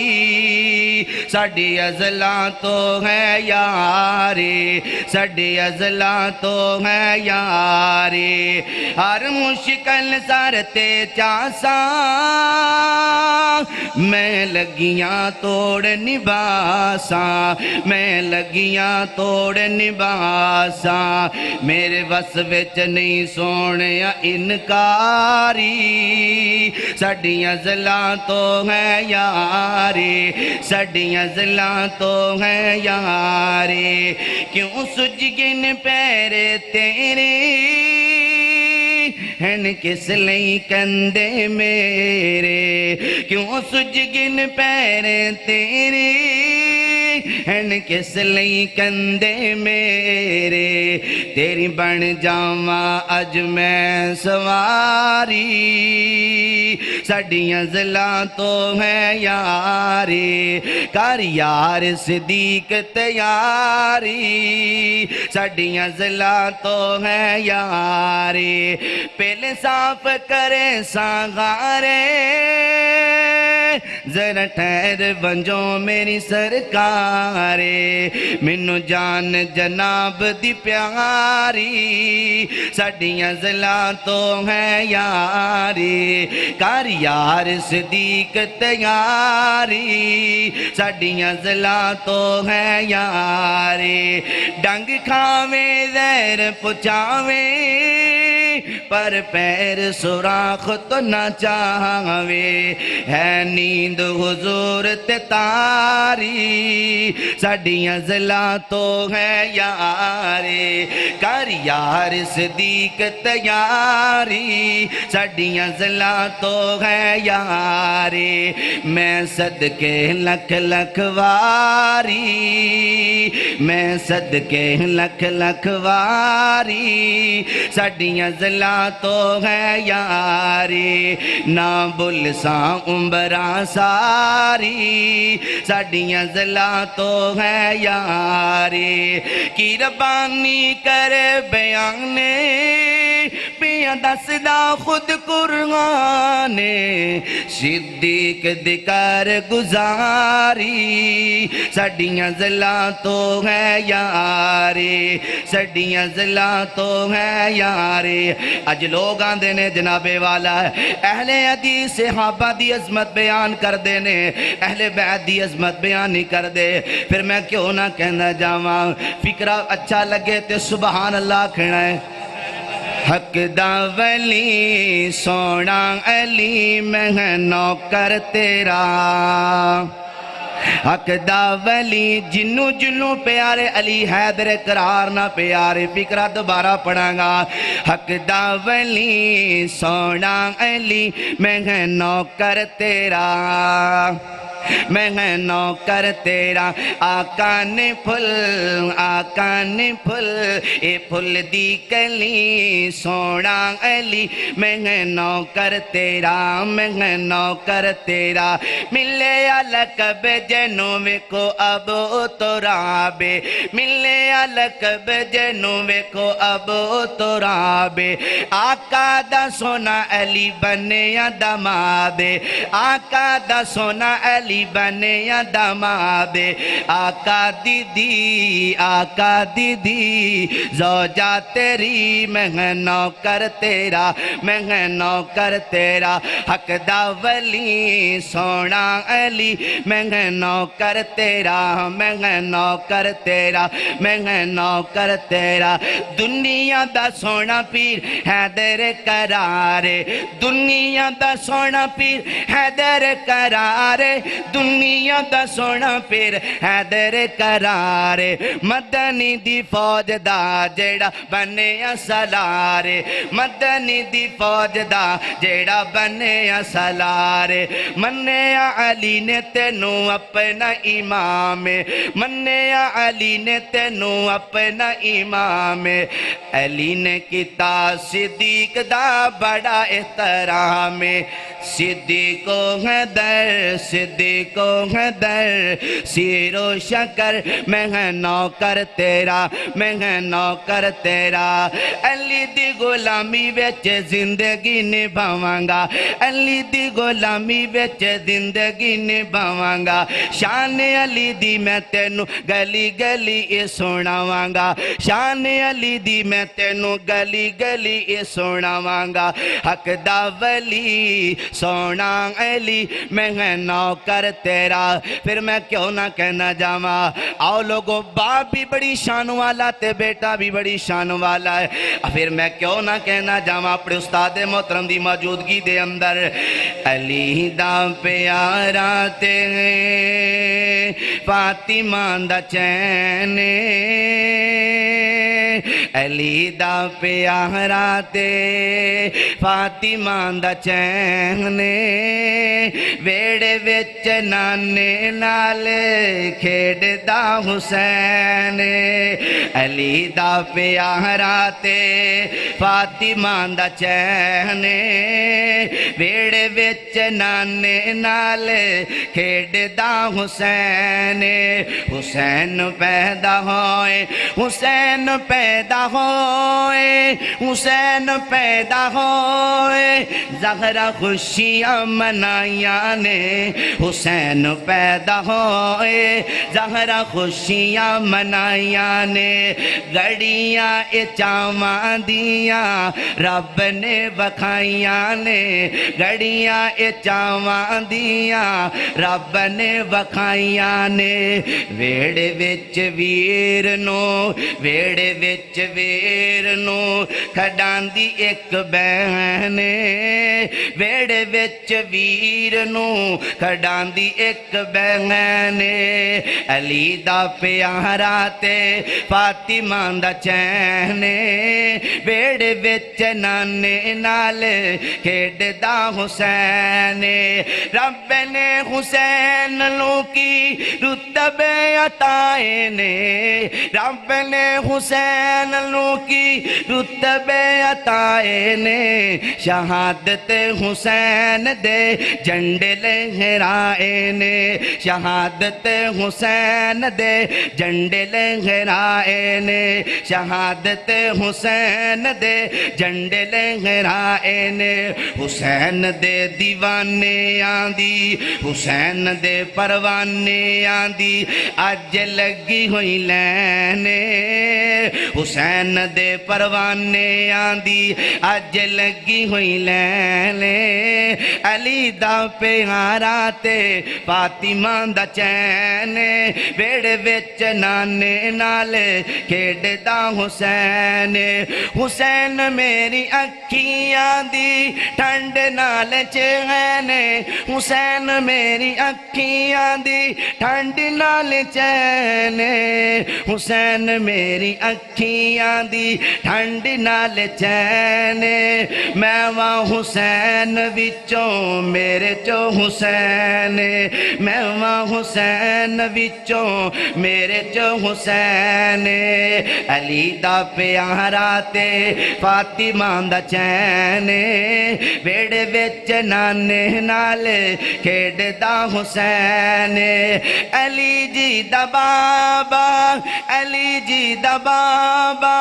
ساڈی ازلاں تو ہے یاری ساڈی ازلاں تو ہے یاری ہر مشکل سر تے چاساں میں لگیاں توڑ نباساں میں لگیاں توڑ نباساں میرے وس وچ نہیں سونیا انکاری ساڈیاں ازلاں تو ہے یاری ساڈیاں ازلاں تو ہے یاری کیوں سج گن پیرے تیرے ہن کس لئی کندے میرے کیوں سج گن پیرے تیرے ہن کس لئی کندے میرے تیری بن جاواں اج میں سواری ساڈیاں ازلاں تو ہے یاری کر یار صدیق تیاری ساڈیاں ازلاں تو ہے یاری پہلے صاف کرے ساغارے ذرا ٹھہر ونجو میری سرکارے مینوں جان جناب دی پیاری ساڈیاں ازلاں تو ہے یاری کر یار صدیق تیاری ساڈیاں ازلاں تو ہے یاری ڈنگ کھاویں زہر پچاویں پر پیر سوراخ تو نہ چاہوے ہے نیند حضور تے تاری ساڈیاں ازلاں تو ہے یاری کر یار صدیق تیاری ساڈیاں ازلاں تو ہے یاری میں صدقے لکھ لکھ واری میں صدقے لکھ لکھ واری ساڈیاں ازلاں تو ہے یاری نہ بھل ساں عمراں ساری ساڈیاں ازلاں تو ہے یاری کی ربانی کرے بیانے پیاں دسدا خود قرآن صدیق دی کر گزاری ساڈیاں ازلاں تو ہے یاری ساڈیاں ازلاں تو ہے یاری اج لوگ آندے نے جناب والا اہل حدیث صحابہ دی عظمت بیان کر دے نے اہل بیت دی عظمت بیان نہیں کر دے پھر میں کیوں نہ کہنا جاواں فکرہ اچھا لگے تے سبحان اللہ کہنا ہے حق دا ولی سونا علی میں نوکر تیرا حق دا ولی جنوں جنوں پیارے علی حیدر قرار نہ پیارے فکرہ دوبارہ پڑھاں گا حق دا ولی سونا علی میں نوکر تیرا میں نوکر تیرا آقا نے پھل اے پھل دی کلی سونا علی میں نوکر تیرا میں نوکر تیرا ملے لقب جنوے کو اب ترابے ملے لقب جنوے کو اب ترابے آقا دا سونا علی بنے یا دمادے آقا دا سونا علی بنے یا دماد آقا دیدی زوجہ تیری میں نوکر تیرا میں نوکر تیرا حق دا ولی سونا علی میں نوکر تیرا میں نوکر تیرا میں نوکر تیرا دنیا دا سونا پیر حیدر قرارے دنیا دا سونا پیر حیدر قرارے دنیا دا سونا پیر حیدر قرارے مدنی دی فوج دا جیڑا بنیا سلارے مدنی دی فوج دا جیڑا بنیا سلارے منیا علی نے تینوں اپنا امام منیا علی نے تینوں اپنا امام علی نے کیتا صدیق دا بڑا احترام صدیق و حیدر صدیق و حیدر سیر و شکر میں ہے نوکر تیرا میں ہے نوکر تیرا علی دی غلامی وچ زندگی نبھاواں گا علی دی غلامی وچ زندگی نبھاواں گا شان علی دی میں تینو گلی گلی اے سناواں گا شان علی دی میں تینو گلی گلی اے سناواں گا حق دا ولی سونا علی میں ہے نوکر تیرا پھر میں کیوں نہ کہنا جاواں آؤ لوگوں باپ بھی بڑی شان والا تے بیٹا بھی بڑی شان والا ہے پھر میں کیوں نہ کہنا جاواں اپنے استاد محترم دی موجودگی دے اندر علی دا پیارا تے فاطمہ دا چین علی دا پیارا تے فاطمہ دا چین ویڑے وچ نانے نال کھیڑ دا حسین علی دا پیارا تے فاطمہ دا چین ویڑے وچ نانے نال کھیڑ دا حسین حسین پیدا ہوئے حسین پیدا ہوئے حسین پیدا ہوئے زہرا خوشیاں منائیاں نے حسین پیدا ہوئے زہرا خوشیاں منائیاں نے گڑیاں چاواں دیاں رب نے وکھائیاں نے گڑیاں چاواں دیاں رب نے وکھائیاں نے ویڑے وچ ویر نو ویڑے وچ ویر نو کھڈان دی ایک بہن ویڑے وچ ویر نو کھڈان دی ایک بہن علی دا پیارا تے فاطمہ دا چین ویڑے وچ نانے نال کھیڈ دا حسین رب نے حسین لو کی رتبے عطائے نے رب نے حسین لو کی رتبے عطائے نے شہادت حسین دے جھنڈے لہرائے نے شہادت حسین دے جھنڈے لہرائے نے شہادت حسین دے جھنڈے لہرائے نے حسین دے دیوانے آندی حسین دے پروانے آندی اج لگی ہوئی لینے حسین دے پروانے آندی اج لگی ہوئی لینے علی دا پیارا تے فاطمہ دا چین ویڑے وچ نانے نال کھیڈ دا حسین حسین میری اکھیاں دی ٹھنڈ نال چین حسین میری اکھیاں دی ٹھنڈ نال چین حسین میری اکھیاں دی ٹھنڈ نال چین میں وہاں حسین وچوں میرے چو حسین میں وہاں حسین وچوں میرے چو حسین علی دا پیارا تے فاطمہ دا چین ویڑے وچ نانے نال کھیڈ دا حسین علی جی دا بابا علی جی دا بابا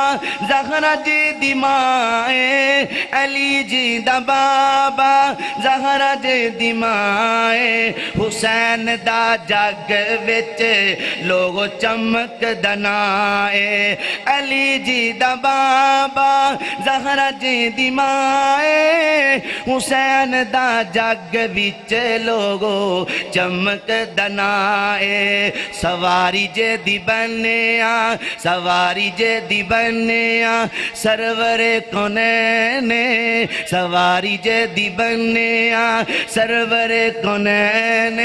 زہرا جی دی مائے علی جی دا بابا زہرا جی دی مائے حسین دا جگ وچ لوگ چمک دنائے علی جی دا بابا زہرا جی دی مائے حسین دا جگ وچ لوگو چمک دنائے سواری جے دی بنیا سواری جے دی بنیا سرور کونین سواری جے دی بنیا سرور کونین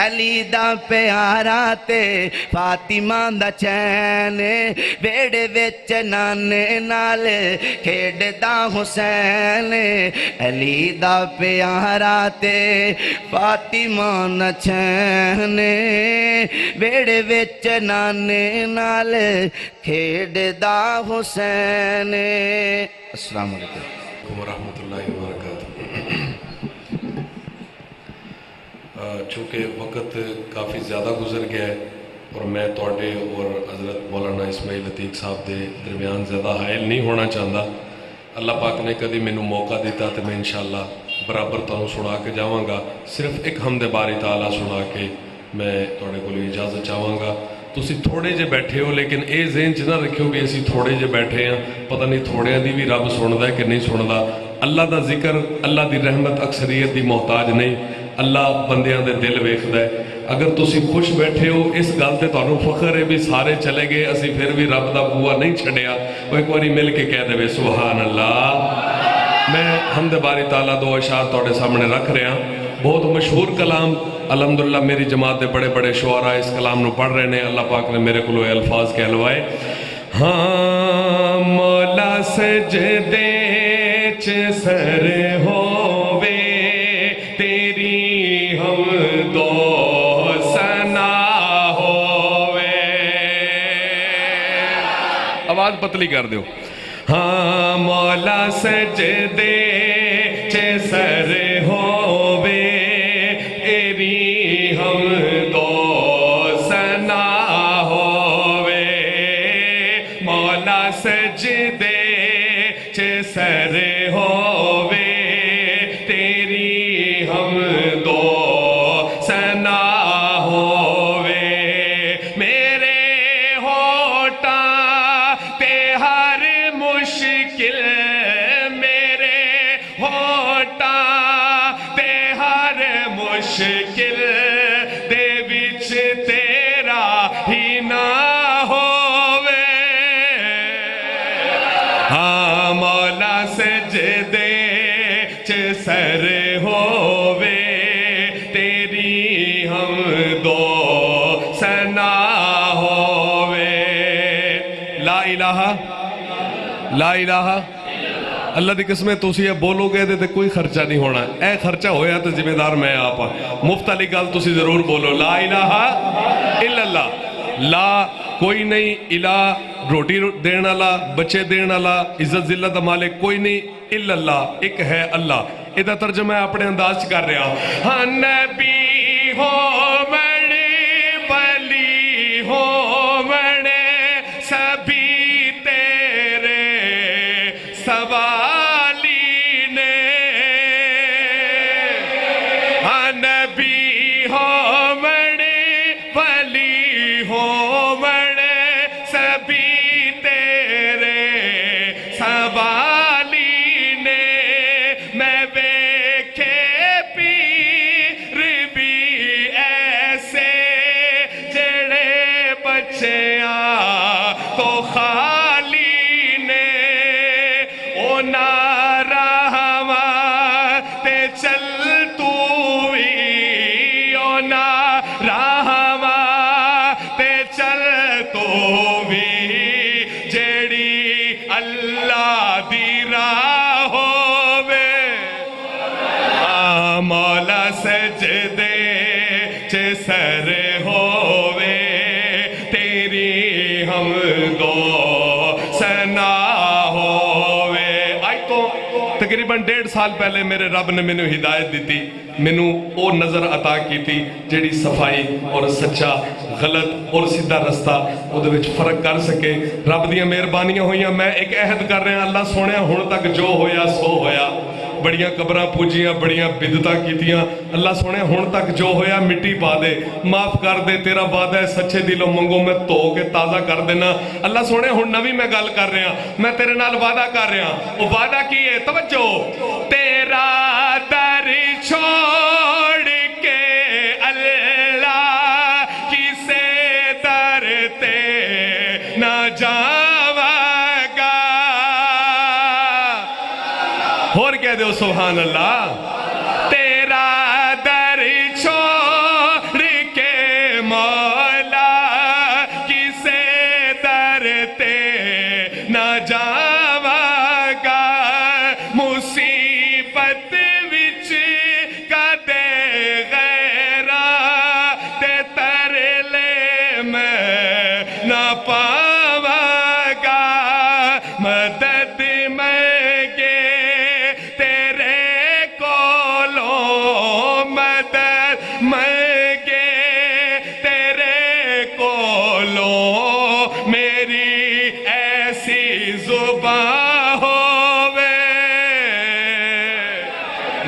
علی دا پیارا تے فاطمہ دا چین ویڑے وچ نانے نال کھیڈ دا حسین علی دا پیارا تے فاطمہ دا چین ویڑے وچ نانے نال کھیڈ دا حسین۔ السلام علیکم ورحمۃ اللہ وبرکاتہ۔ چونکہ وقت کافی زیادہ گزر گیا ہے اور میں توڑے اور حضرت مولانا اسماعیل عتیق صاحب دے درمیان زیادہ حائل نہیں ہونا چاہتا. اللہ پاک نے کدی مینوں موقع دیتا تو میں انشاءاللہ برابر تانوں سنا کے جاواں گا. صرف ایک حمد باری تعالیٰ سنا کے میں توڑے کو اجازت چاہواں گا. تسی تھوڑے جے بیٹھے ہو لیکن اے ذہن چ نہ رکھیو بھی اسی تھوڑے جے بیٹھے ہیں, پتہ نہیں تھوڑیاں دی بھی رب سندا ہے کہ نہیں سندا. اللہ دا ذکر, اللہ دی رحمت اکثریت دی محتاج نہیں, اللہ بندیاں دے دل ویکھدا ہے. اگر تسی خوش بیٹھے ہو اس گل تے تانوں فخر ہے بھی سارے چلے گئے اسی پھر بھی رب دا بوا نہیں چھڈیا, وہ ایک باری مل کے کہہ دے سبحان اللہ. میں حمد باری تعالیٰ دو اشعار توڑے سامنے رکھ رہے ہیں. بہت مشہور کلام, الحمدللہ میری جماعت دے بڑے بڑے شعراء اس کلام نو پڑھ رہے ہیں. اللہ پاک نے میرے کو یہ الفاظ کہلوائے. ہاں مولا سجدے چ سر ہووے تیری حمد و ثنا ہووے. آواز پتلی کر دیو. ہاں مولا سجدے چ سر ہووے تیری حمد و ثنا ہووے. مولا سجدے چ سر ہووے تیری حمد و ثنا ہووے. میرے ہوٹاں تے ہر مشکل, میرے ہوٹاں تے ہر مشکل دے وچ تیرا ہی نہ ہووے. ہاں مولا سجدے چ سر ہووے تیری حمد و ثنا ہووے. لا الہ لا الہ. اللہ دی قسمیں تسی یہ بولو گے تے کوئی خرچہ نہیں ہونا. اے خرچہ ہویا تو ذمہ دار میں آپ. مفت علی گل تسی ضرور بولو لا الہ الا اللہ. لا کوئی نہیں, الہ روٹی دین والا, بچے دین والا, عزت ذلت دا مالک کوئی نہیں, الا اللہ ایک ہے اللہ. ادا ترجمہ میں اپنے انداز کر رہا ہوں. ہاں نبی ہو بڑے ولی ہو بڑے سبھی تیرے سوالی نے. ہاں نبی ہو بڑے ولی ہو بڑے سبھی تیرے سوالی نے. میں ویکھے پیر بھی ایسے جڑے بچیاں تو خالی نے. او نارہواں تے چل تو بھی, او نارہواں تے چل تو بھی جیڑی اللہ دی راہ ہووے. مولا سجدے چ سر ہووے تیری حمد و ثنا ہووے. آج تو تقریباً 1.5 سال پہلے میرے رب نے مینوں ہدایت دیتی, مینوں او نظر عطا کیتی جیڑی صفائی اور سچا غلط اور سیدھا رستہ او دے وچ فرق کر سکے. رب دیاں مہربانیاں ہوئیاں. میں ایک عہد کر رہا, اللہ سونیا ہن تک جو ہویا سو ہویا. بڑیاں قبراں پوجیاں, بڑیاں بدعتاں کیتیاں. اللہ سونے ہن تک جو ہویا مٹی پا دے, معاف کر دے. تیرا وعدہ ہے سچے دلوں منگو میں دھو کے تازہ کر دینا. اللہ سونے ہن نویں میں گل کر رہا, میں تیرے نال وعدہ کر رہا. وہ وعدہ کی ہے, توجہ. تیرا در چھوڑ کے اللہ کسے در تے نہ جاواں گا. اور کہہ دو سبحان اللہ. تیرا در چھوڑ کے مولا کسے در تے نہ جاواں گا. مصیبت وچ کدے غیراں تے ترلے میں نہ پاواں گا. مدد منگے تیرے کولوں مدد زباں ہووے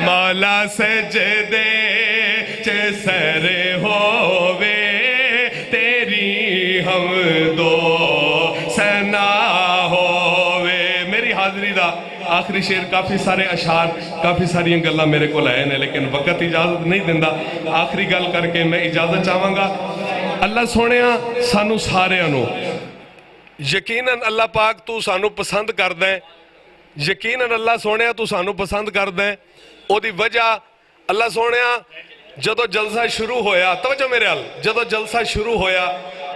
مولا سجدے چ سر ہووے تیری حمد و ثنا ہووے. میری حاضری دا آخری شعر کافی سارے اشعار کافی ساری گلاں میرے کو لائے نے لیکن وقت اجازت نہیں دیندا. آخری گل کر کے میں اجازت چاہواں گا. اللہ سونیا سانو سارے انو یقیناً اللہ پاک تو سانو پسند کر دیں. یقیناً اللہ سونیا تو سانو پسند کر دیں. او دی وجہ اللہ سونیا جدو جلسہ شروع ہویا توجہ میرے حال جدو جلسہ شروع ہویا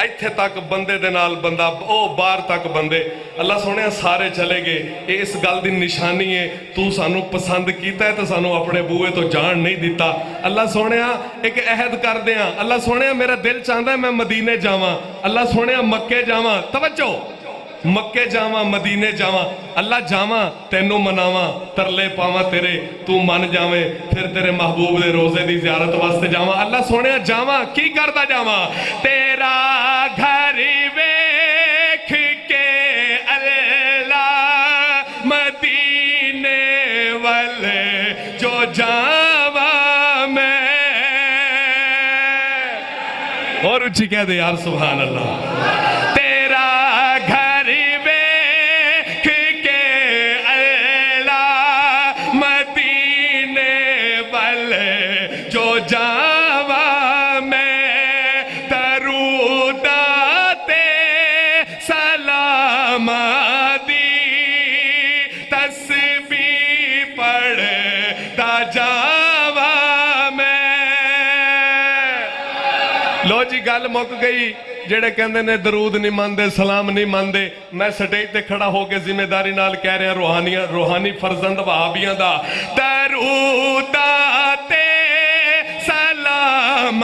ایتھے تک بندے دے نال بندہ او بار تک بندے اللہ سونیا سارے چلے گئے. اس گل دی نشانی ہے تو سانو پسند کیتا ہے تو سانو اپنے بوئے تو جان نہیں دیتا. اللہ سونیا ایک عہد کر دیاں. اللہ سونیا میرا دل چاہتا ہے میں مدینے جاواں. اللہ سونیا مکے جاواں. توجہ مکے جاواں مدینے جاواں. اللہ جاواں تینوں مناواں ترلے پاواں تیرے تو من جاویں پھر تیرے محبوب دے روزے دی زیارت واسطے جاواں. اللہ سونیا جاواں کی کردا جاواں تیرا گھر ویکھ کے اللہ مدینے والے جو جاواں میں. اور اچھی کہہ دے یار سبحان اللہ. لو جی گل مک گئی. جڑے کہندے نے درود نہیں ماندے سلام نہیں ماندے میں سٹیج تے کھڑا ہو کے ذمہ داری نال کہہ رہا روحانی فرزند وہابیاں دا درود تے سلام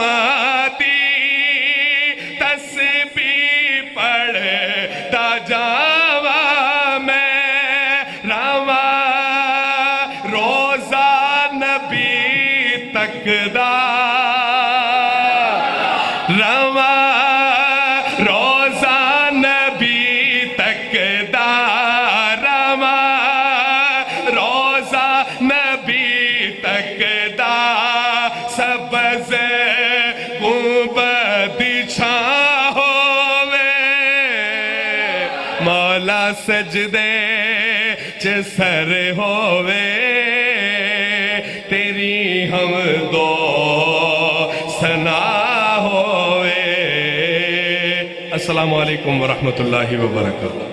دی تسبیح پڑھتا جاواں میں رواں روزہ نبی تک دا سجدے چ سر ہووے تیری حمد و ثنا ہووے. السلام علیکم ورحمۃ اللہ وبرکاتہ.